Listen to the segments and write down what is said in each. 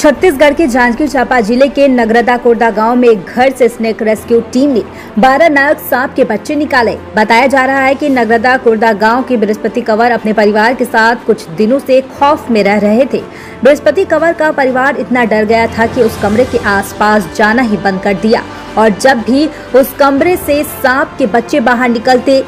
छत्तीसगढ़ के जांजगीर चांपा जिले के नगरदा कुर्दा गांव में एक घर से स्नेक रेस्क्यू टीम ने 12 नाग सांप के बच्चे निकाले। बताया जा रहा है कि नगरदा कुर्दा गांव के बृहस्पति कंवर अपने परिवार के साथ कुछ दिनों से खौफ में रह रहे थे। बृहस्पति कंवर का परिवार इतना डर गया था कि उस कमरे के आसपास जाना ही बंद कर दिया और जब भी उस कमरे से सांप के बच्चे बाहर निकलते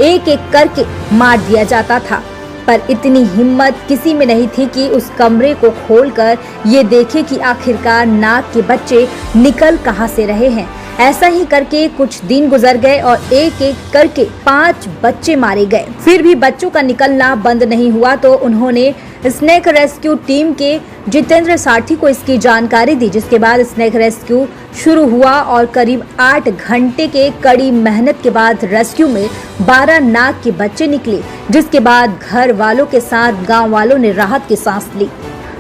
एक एक करके मार दिया जाता था। पर इतनी हिम्मत किसी में नहीं थी कि उस कमरे को खोलकर ये देखे कि आखिरकार नाग के बच्चे निकल कहां से रहे हैं। ऐसा ही करके कुछ दिन गुजर गए और एक एक करके 5 बच्चे मारे गए। फिर भी बच्चों का निकलना बंद नहीं हुआ तो उन्होंने स्नेक रेस्क्यू टीम के जितेंद्र साठी को इसकी जानकारी दी, जिसके बाद स्नेक रेस्क्यू शुरू हुआ और करीब 8 घंटे के कड़ी मेहनत के बाद रेस्क्यू में 12 नाग के बच्चे निकले, जिसके बाद घर वालों के साथ गांव वालों ने राहत की सांस ली।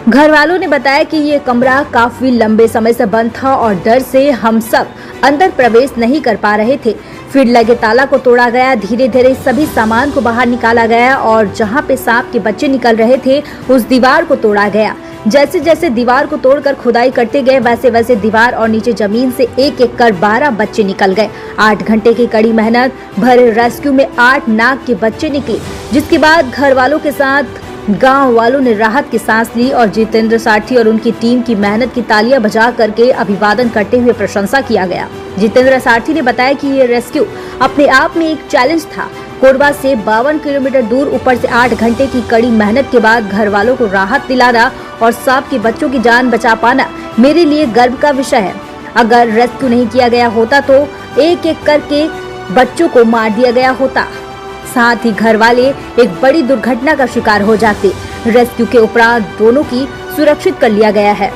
घर वालों ने बताया कि ये कमरा काफी लंबे समय से बंद था और डर से हम सब अंदर प्रवेश नहीं कर पा रहे थे। फिर लगे ताला को तोड़ा गया, धीरे धीरे सभी सामान को बाहर निकाला गया और जहां पे सांप के बच्चे निकल रहे थे उस दीवार को तोड़ा गया। जैसे जैसे दीवार को तोड़कर खुदाई करते गए वैसे वैसे दीवार और नीचे जमीन से एक एक कर 12 बच्चे निकल गए। 8 घंटे की कड़ी मेहनत भरे रेस्क्यू में 8 नाग के बच्चे निकले, जिसके बाद घर वालों के साथ गांव वालों ने राहत की सांस ली और जितेंद्र साठी और उनकी टीम की मेहनत की तालियां बजा करके अभिवादन करते हुए प्रशंसा किया गया। जितेंद्र साठी ने बताया कि ये रेस्क्यू अपने आप में एक चैलेंज था। कोरबा से 52 किलोमीटर दूर ऊपर से 8 घंटे की कड़ी मेहनत के बाद घर वालों को राहत दिलाना और सांप के बच्चों की जान बचा पाना मेरे लिए गर्व का विषय है। अगर रेस्क्यू नहीं किया गया होता तो एक एक करके बच्चों को मार दिया गया होता, साथ ही घर वाले एक बड़ी दुर्घटना का शिकार हो जाते। रेस्क्यू के उपरांत दोनों की सुरक्षित कर लिया गया है।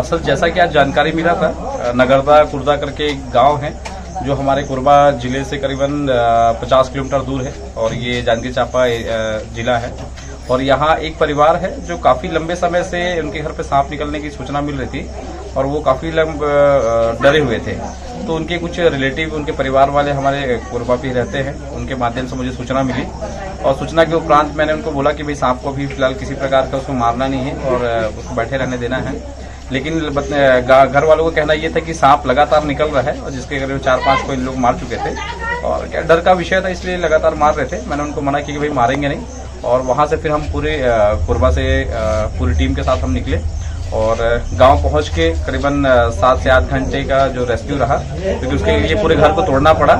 सर, जैसा कि आज जानकारी मिला था, नगरदा कुर्दा करके एक गांव है जो हमारे कोरबा जिले से करीबन 50 किलोमीटर दूर है और ये जांजगीर चांपा जिला है। और यहाँ एक परिवार है जो काफी लंबे समय से उनके घर पे सांप निकलने की सूचना मिल रही थी और वो काफी डरे हुए थे। तो उनके कुछ रिलेटिव, उनके परिवार वाले हमारे कोरबा पे रहते हैं, उनके माध्यम से मुझे सूचना मिली और सूचना के उपरांत मैंने उनको बोला कि भाई सांप को भी फिलहाल किसी प्रकार का उसको मारना नहीं है और उसको बैठे रहने देना है। लेकिन घर वालों का कहना यह था कि सांप लगातार निकल रहा है और जिसके करीब 4-5 को इन लोग मार चुके थे और क्या डर का विषय था, इसलिए लगातार मार रहे थे। मैंने उनको मना किया कि भाई मारेंगे नहीं और वहां से फिर हम पूरे कोरबा से पूरी टीम के साथ हम निकले और गांव पहुंच के करीबन 7 से 8 घंटे का जो रेस्क्यू रहा, क्योंकि उसके लिए पूरे घर को तोड़ना पड़ा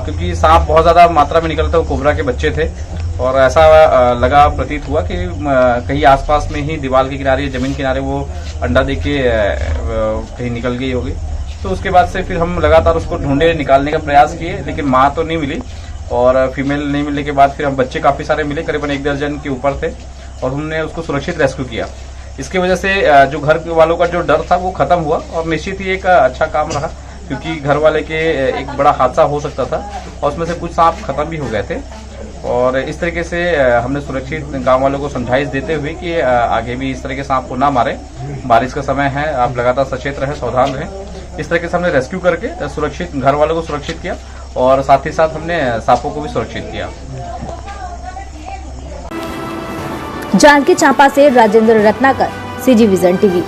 क्योंकि सांप बहुत ज्यादा मात्रा में निकलता, वो कोबरा के बच्चे थे और ऐसा लगा प्रतीत हुआ कि कहीं आसपास में ही दीवार के किनारे, जमीन किनारे वो अंडा देके कहीं निकल गई होगी। तो उसके बाद से फिर हम लगातार उसको ढूंढे, निकालने का प्रयास किए, लेकिन माँ तो नहीं मिली और फीमेल नहीं मिलने के बाद फिर हम बच्चे काफी सारे मिले, करीबन 1 दर्जन के ऊपर थे और हमने उसको सुरक्षित रेस्क्यू किया। इसकी वजह से जो घर वालों का जो डर था वो खत्म हुआ और निश्चित ही एक अच्छा काम रहा, क्योंकि घर वाले के एक बड़ा हादसा हो सकता था और उसमें से कुछ सांप खत्म भी हो गए थे। और इस तरीके से हमने सुरक्षित गांव वालों को समझाइश देते हुए कि आगे भी इस तरह के सांप को ना मारें, बारिश का समय है, आप लगातार सचेत रहें, सावधान रहें। इस तरीके से हमने रेस्क्यू करके सुरक्षित घर वालों को सुरक्षित किया और साथ ही साथ हमने सांपों को भी सुरक्षित किया। जांजगीर चांपा से Rajendra Ratnakar, CG vision TV।